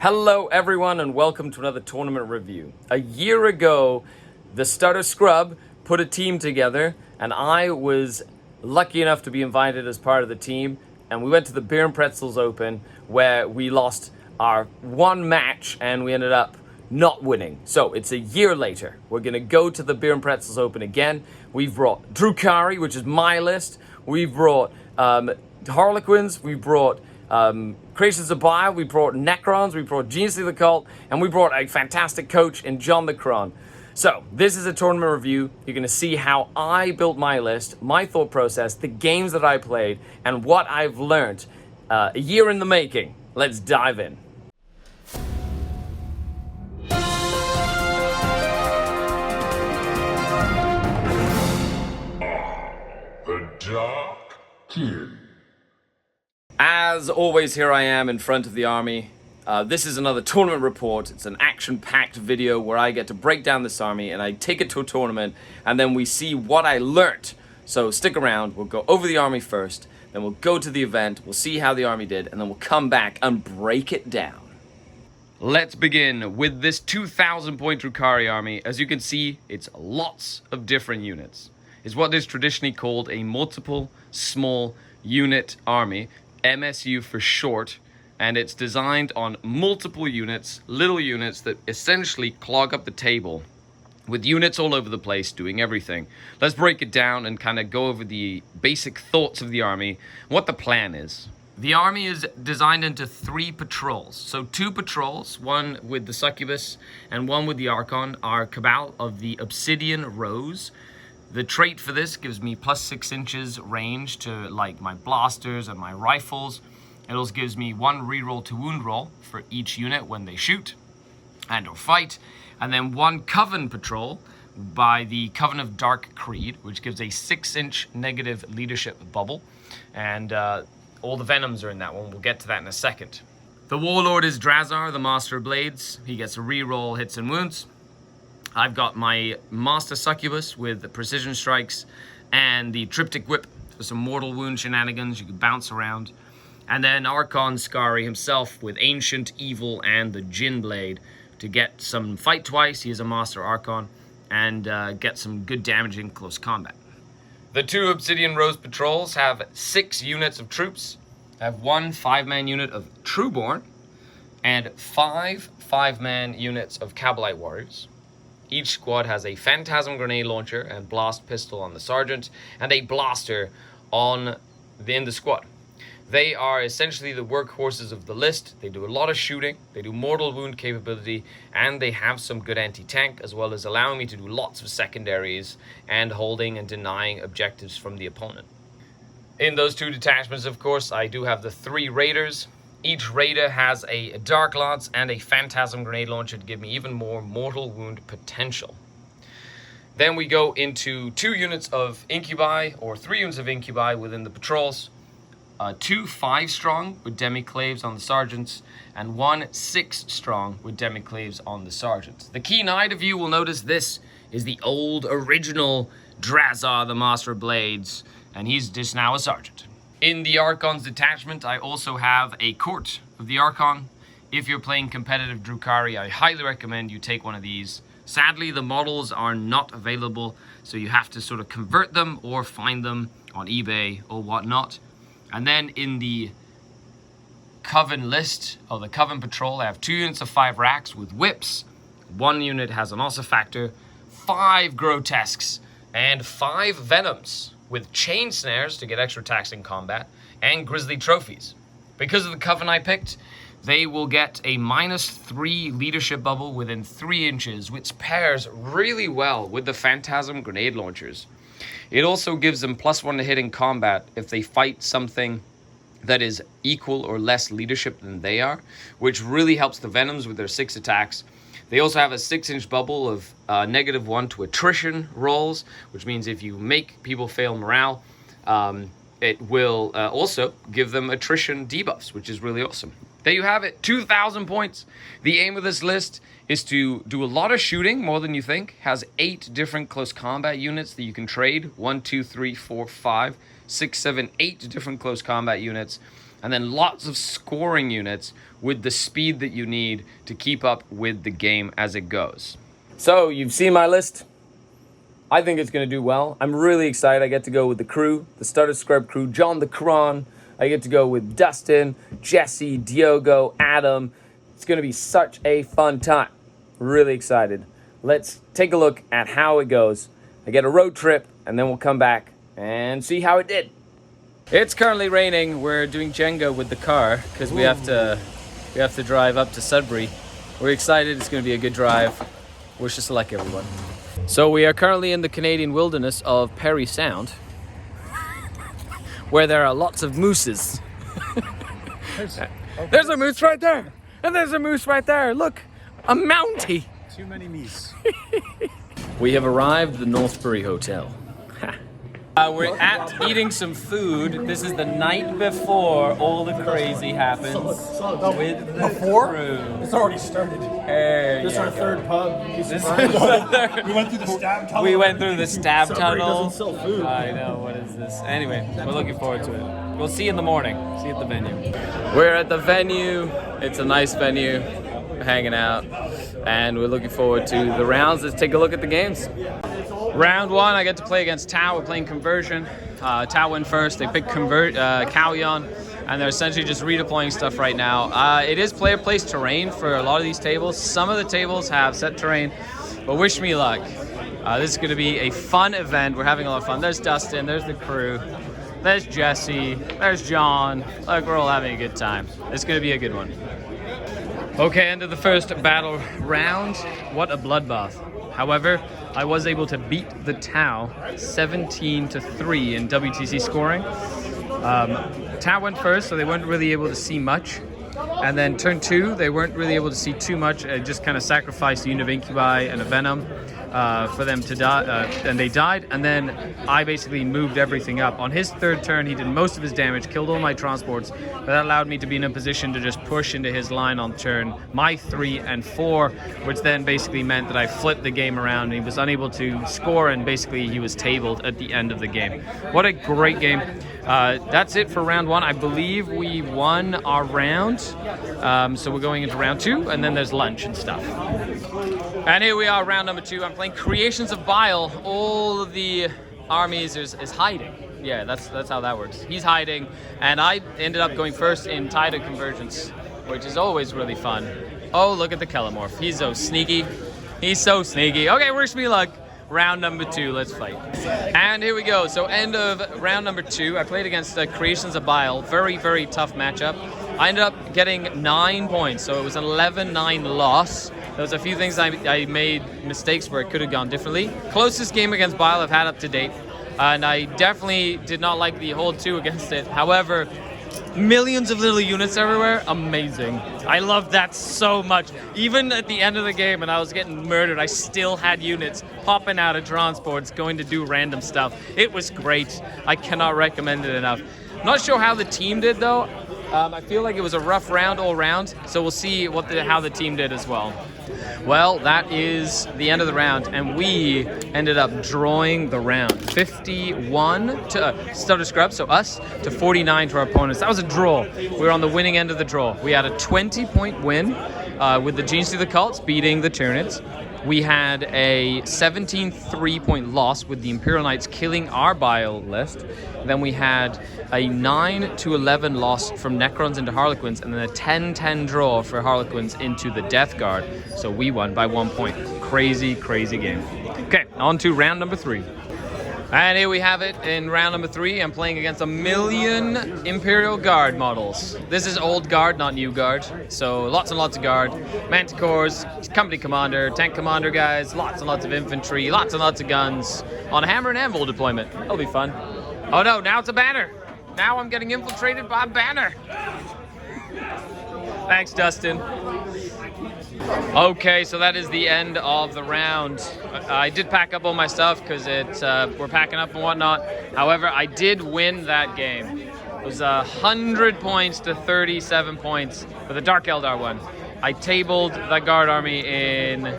Hello everyone and welcome to another tournament review. A year ago, the Stutter Scrub put a team together and I was lucky enough to be invited as part of the team, and we went to the Beer and Pretzels Open where we lost our one match and we ended up not winning. So it's a year later. We're gonna go to the Beer and Pretzels Open again. We've brought Drukhari, which is my list. We've brought Harlequins. We've brought Creations of Bile, we brought Necrons, we brought Genius of the Cult, and we brought a fantastic coach in John the Cron. So, this is a tournament review. You're going to see how I built my list, my thought process, the games that I played, and what I've learned a year in the making. Let's dive in. The Dark King. As always, here I am in front of the army. This is another tournament report. It's an action-packed video where I get to break down this army and I take it to a tournament and then we see what I learnt. So stick around, we'll go over the army first, then we'll go to the event, we'll see how the army did, and then we'll come back and break it down. Let's begin with this 2,000 point Drukhari army. As you can see, it's lots of different units. It's what is traditionally called a multiple small unit army. MSU for short, and it's designed on multiple units, little units that essentially clog up the table with units all over the place doing everything. Let's break it down and kind of go over the basic thoughts of the army, what the plan is. The army is designed into 3 patrols. So 2 patrols, one with the Succubus and one with the Archon, are Cabal of the Obsidian Rose. The trait for this gives me plus 6 inches range to like my blasters and my rifles. It also gives me 1 reroll to wound roll for each unit when they shoot and or fight. And then 1 Coven patrol by the Coven of Dark Creed, which gives a 6-inch negative leadership bubble. And all the Venoms are in that one. We'll get to that in a second. The Warlord is Drazar, the Master of Blades. He gets a reroll hits and wounds. I've got my Master Succubus with the Precision Strikes and the Triptych Whip for some mortal wound shenanigans. You can bounce around. And then Archon Skari himself with Ancient Evil and the Jin Blade to get some fight twice. He is a Master Archon and get some good damage in close combat. The 2 Obsidian Rose patrols have 6 units of troops, have 1 5-man unit of Trueborn, and 5 5-man units of Kabalite Warriors. Each squad has a Phantasm Grenade Launcher and Blast Pistol on the Sergeant, and a Blaster in the squad. They are essentially the workhorses of the list. They do a lot of shooting, they do mortal wound capability, and they have some good anti-tank, as well as allowing me to do lots of secondaries and holding and denying objectives from the opponent. In those 2 detachments, of course, I do have the 3 Raiders. Each Raider has a Dark Lance and a Phantasm Grenade Launcher to give me even more mortal wound potential. Then we go into 2 units of Incubi, or 3 units of Incubi within the patrols. 2 5-strong with Demiclaves on the Sergeants, and 1 6-strong with Demiclaves on the Sergeants. The keen-eyed of you will notice this is the old original Drazar, the Master of Blades, and he's just now a Sergeant. In the Archon's detachment, I also have a Court of the Archon. If you're playing competitive Drukhari, I highly recommend you take one of these. Sadly, the models are not available, so you have to sort of convert them or find them on eBay or whatnot. And then in the Coven list, or the Coven Patrol, I have 2 units of 5 Racks with Whips. 1 unit has an Ossifactor, 5 Grotesques, and 5 Venoms, with Chain Snares to get extra attacks in combat, and Grizzly Trophies. Because of the Coven I picked, they will get a -3 leadership bubble within 3 inches, which pairs really well with the Phantasm Grenade Launchers. It also gives them +1 to hit in combat if they fight something that is equal or less leadership than they are, which really helps the Venoms with their 6 attacks. They also have a 6-inch bubble of -1 to attrition rolls, which means if you make people fail morale, it will also give them attrition debuffs, which is really awesome. There you have it, 2,000 points. The aim of this list is to do a lot of shooting, more than you think. Has 8 different close combat units that you can trade. 1, 2, 3, 4, 5, 6, 7, 8 different close combat units. and then lots of scoring units with the speed that you need to keep up with the game as it goes. So you've seen my list. I think it's going to do well. I'm really excited. I get to go with the crew, the Starter Scrub crew, John the Cron. I get to go with Dustin, Jesse, Diogo, Adam. It's going to be such a fun time. Really excited. Let's take a look at how it goes. I get a road trip, and then we'll come back and see how it did. It's currently raining. We're doing Jenga with the car because we have to drive up to Sudbury. We're excited. It's going to be a good drive. Wish us luck, everyone. So we are currently in the Canadian wilderness of Perry Sound, where there are lots of mooses. There's a moose right there, and there's a moose right there. Look, a mountie. Too many meese. We have arrived at the Northbury Hotel. We're eating some food. This is the night before all the crazy happens. With the Before? crew. It's already started. This is our third pub. We went through the stab tunnel. We went through the stab Sudbury tunnel. doesn't sell food. I know, what is this? Anyway, we're looking forward to it. We'll see you in the morning. See you at the venue. We're at the venue. It's a nice venue. We're hanging out. And we're looking forward to the rounds. Let's take a look at the games. Round one, I get to play against Tau. We're playing Conversion. Tau went first. They picked Kauyon, and they're essentially just redeploying stuff right now. It is player-placed terrain for a lot of these tables. Some of the tables have set terrain, but wish me luck. This is going to be a fun event. We're having a lot of fun. There's Dustin. There's the crew. There's Jesse. There's John. Look, we're all having a good time. It's going to be a good one. Okay, end of the first battle round. What a bloodbath. However, I was able to beat the Tau 17-3 in WTC scoring. Tau went first, so they weren't really able to see much. And then turn two, they weren't really able to see too much. I just kind of sacrificed a unit of Incubi and a Venom for them to die, and they died. And then I basically moved everything up. On his third turn, he did most of his damage, killed all my transports, but that allowed me to be in a position to just push into his line on turn my 3 and 4, which then basically meant that I flipped the game around and he was unable to score, and basically he was tabled at the end of the game. What a great game. That's it for round one. I believe we won our round. So we're going into round two, and then there's lunch and stuff. And here we are, round number two. I'm playing Creations of Bile. All of the armies is hiding. Yeah, that's how that works. He's hiding, and I ended up going first in Tide of Convergence, which is always really fun. Oh, look at the Kelemorph. He's so sneaky. He's so sneaky. Okay, wish me luck. Round number two, let's fight. And here we go. So end of round number two. I played against Creations of Bile. Very, very tough matchup. I ended up getting 9 points, so it was an 11-9 loss. There was a few things I made mistakes where it could have gone differently. Closest game against Bile I've had up to date, and I definitely did not like the hold 2 against it. However, millions of little units everywhere, amazing. I loved that so much. Even at the end of the game when I was getting murdered, I still had units popping out of transports going to do random stuff. It was great. I cannot recommend it enough. Not sure how the team did though. I feel like it was a rough round all round, so we'll see how the team did as well. Well, that is the end of the round, and we ended up drawing the round. 51 to Stutter Scrub, so us, to 49 to our opponents. That was a draw. We were on the winning end of the draw. We had a 20-point win with the Genes through the Cults beating the Tyranids. We had a 17 3-point loss with the Imperial Knights killing our Bile list. Then we had a 9-11 loss from Necrons into Harlequins, and then a 10-10 draw for Harlequins into the Death Guard. So we won by 1 point. Crazy, crazy game. Okay, on to round number 3. And here we have it in round number 3. I'm playing against 1 million Imperial Guard models. This is old Guard, not new Guard. So lots and lots of Guard. Manticores, Company Commander, Tank Commander guys, lots and lots of infantry, lots and lots of guns on a Hammer and Anvil deployment. That'll be fun. Oh no, now it's a banner. Now I'm getting infiltrated by a banner. Thanks, Dustin. Okay, so that is the end of the round. I did pack up all my stuff because we're packing up and whatnot. However, I did win that game. It was 100 points to 37 points for the Dark Eldar one. I tabled that guard army in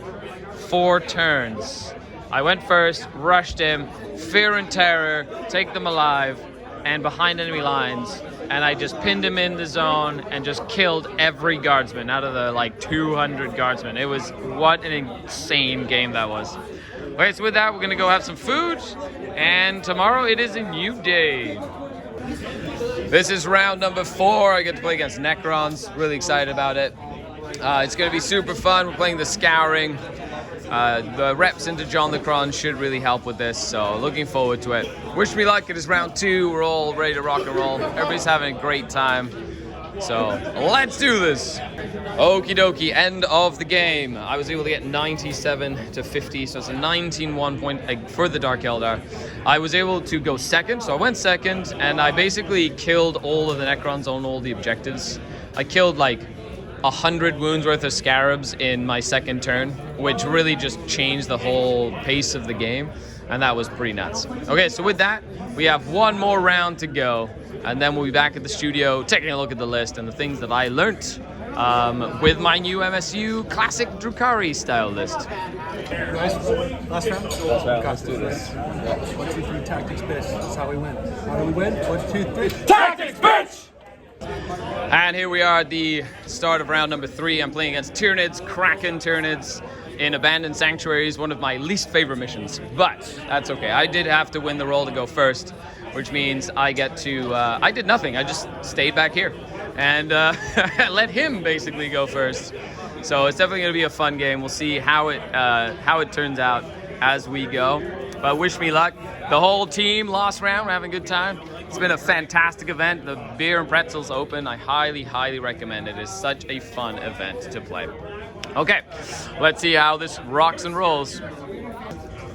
4 turns. I went first, rushed him, fear and terror, take them alive, and behind enemy lines, and I just pinned him in the zone and just killed every guardsman out of the like 200 guardsmen. It was, what an insane game that was. Okay, so with that, we're gonna go have some food, and tomorrow it is a new day. This is round number 4. I get to play against Necrons. Really excited about it. It's gonna be super fun. We're playing the Scouring. The reps into John the Cron should really help with this, so looking forward to it. Wish me luck. It is round 2. We're all ready to rock and roll. Everybody's having a great time. So let's do this. Okie dokie, end of the game. I was able to get 97 to 50, so it's a 19-1 point for the Dark Eldar. I was able to go second, so I went second, and I basically killed all of the Necrons on all the objectives. I killed like 100 wounds worth of scarabs in my second turn, which really just changed the whole pace of the game, and that was pretty nuts. Okay, so with that, we have one more round to go, and then we'll be back at the studio taking a look at the list and the things that I learnt with my new MSU classic Drukhari style list. Last round? Last round, let's do this. 1, 2, 3, tactics, bitch. That's how we win. How do we win? 1, 2, 3, tactics, bitch! And here we are at the start of round number 3. I'm playing against Tyranids, Kraken Tyranids in Abandoned Sanctuaries, one of my least favorite missions, but that's okay. I did have to win the roll to go first, which means I get to, I did nothing. I just stayed back here and let him basically go first. So it's definitely going to be a fun game. We'll see how it turns out as we go. But wish me luck. The whole team last round. We're having a good time. It's been a fantastic event. The beer and pretzels open. I highly, highly recommend it. It's such a fun event to play. Okay, let's see how this rocks and rolls.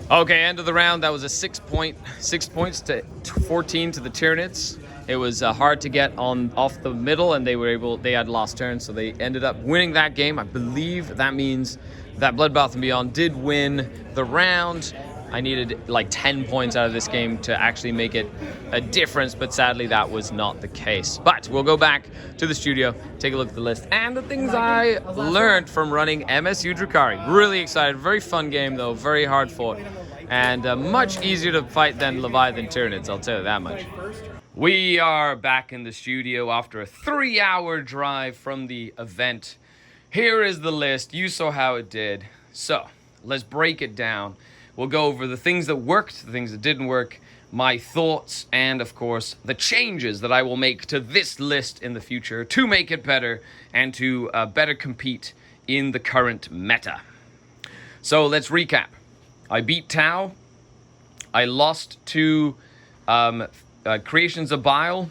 Okay, end of the round. That was a 6 points to 14 to the Tyranids. It was hard to get off the middle, and they had lost turn, so they ended up winning that game. I believe that means that Bloodbath and Beyond did win the round. I needed like 10 points out of this game to actually make it a difference, but sadly that was not the case. But we'll go back to the studio, take a look at the list, and the things I learned from running MSU Drukhari. Really excited, very fun game though, very hard fought, and much easier to fight than Leviathan Tyranids, I'll tell you that much. We are back in the studio after a 3-hour drive from the event. Here is the list. You saw how it did. So let's break it down. We'll go over the things that worked, the things that didn't work, my thoughts, and of course, the changes that I will make to this list in the future to make it better and to better compete in the current meta. So let's recap. I beat Tau. I lost to Creations of Bile.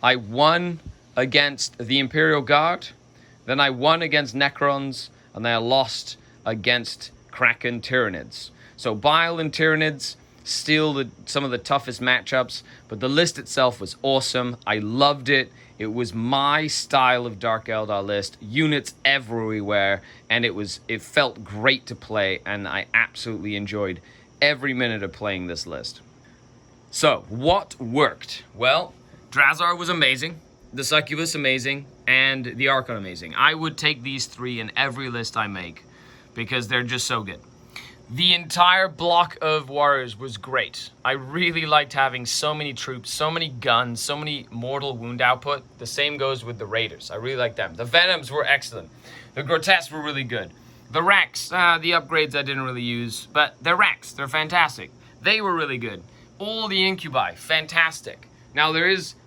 I won against the Imperial Guard. Then I won against Necrons, and then I lost against Kraken Tyranids. So Bile and Tyranids, still some of the toughest matchups, but the list itself was awesome. I loved it. It was my style of Dark Eldar list, units everywhere, and it felt great to play, and I absolutely enjoyed every minute of playing this list. So, what worked? Well, Drazar was amazing, the Succubus amazing, and the Archon amazing. I would take these 3 in every list I make, because they're just so good. The entire block of warriors was great. I really liked having so many troops, so many guns, so many mortal wound output. The same goes with the raiders. I really liked them. The venoms were excellent. The grotesques were really good. The Wrecks, the upgrades I didn't really use, but they're Wrecks. They're fantastic. They were really good. All the incubi, fantastic. Now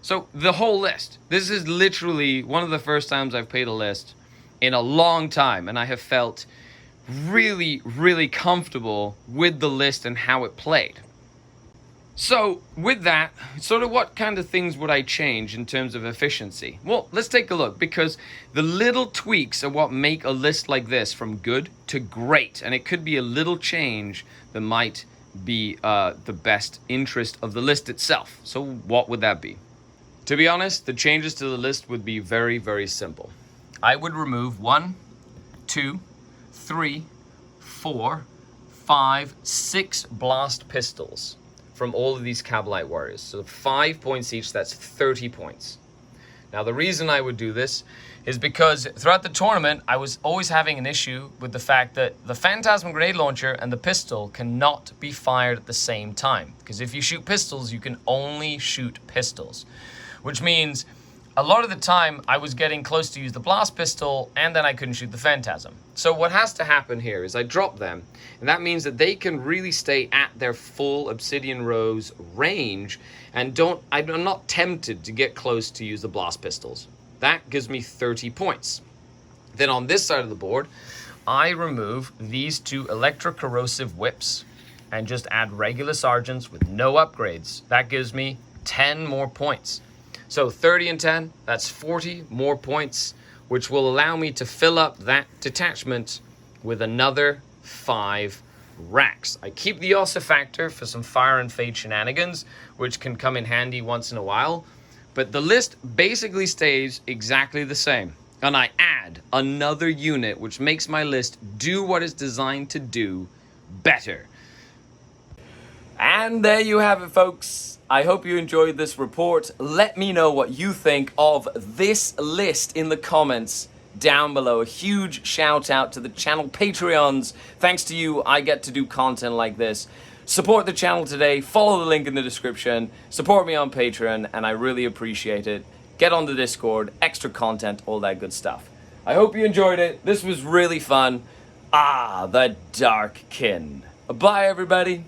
so the whole list. This is literally one of the first times I've played a list in a long time, and I have felt really, really comfortable with the list and how it played. So with that, sort of what kind of things would I change in terms of efficiency? Well, let's take a look, because the little tweaks are what make a list like this from good to great, and it could be a little change that might be the best interest of the list itself. So what would that be? To be honest, the changes to the list would be very, very simple. I would remove 1, 2, 3, 4, 5, 6 blast pistols from all of these Kabalite warriors. So 5 points each, that's 30 points. Now the reason I would do this is because throughout the tournament, I was always having an issue with the fact that the Phantasm grenade launcher and the pistol cannot be fired at the same time. Because if you shoot pistols, you can only shoot pistols. which means a lot of the time I was getting close to use the blast pistol and then I couldn't shoot the Phantasm. So what has to happen here is I drop them, and that means that they can really stay at their full Obsidian Rose range and I'm not tempted to get close to use the blast pistols. That gives me 30 points. Then on this side of the board, I remove these 2 electrocorrosive whips and just add regular sergeants with no upgrades. That gives me 10 more points. So 30 and 10, that's 40 more points, which will allow me to fill up that detachment with another 5 racks. I keep the Ossa factor for some Fire and Fade shenanigans, which can come in handy once in a while, but the list basically stays exactly the same. And I add another unit, which makes my list do what it's designed to do better. And there you have it, folks. I hope you enjoyed this report. Let me know what you think of this list in the comments down below. A huge shout out to the channel Patreons. Thanks to you, I get to do content like this. Support the channel today. Follow the link in the description. Support me on Patreon, and I really appreciate it. Get on the Discord, extra content, all that good stuff. I hope you enjoyed it. This was really fun. The Dark Kin. Bye, everybody.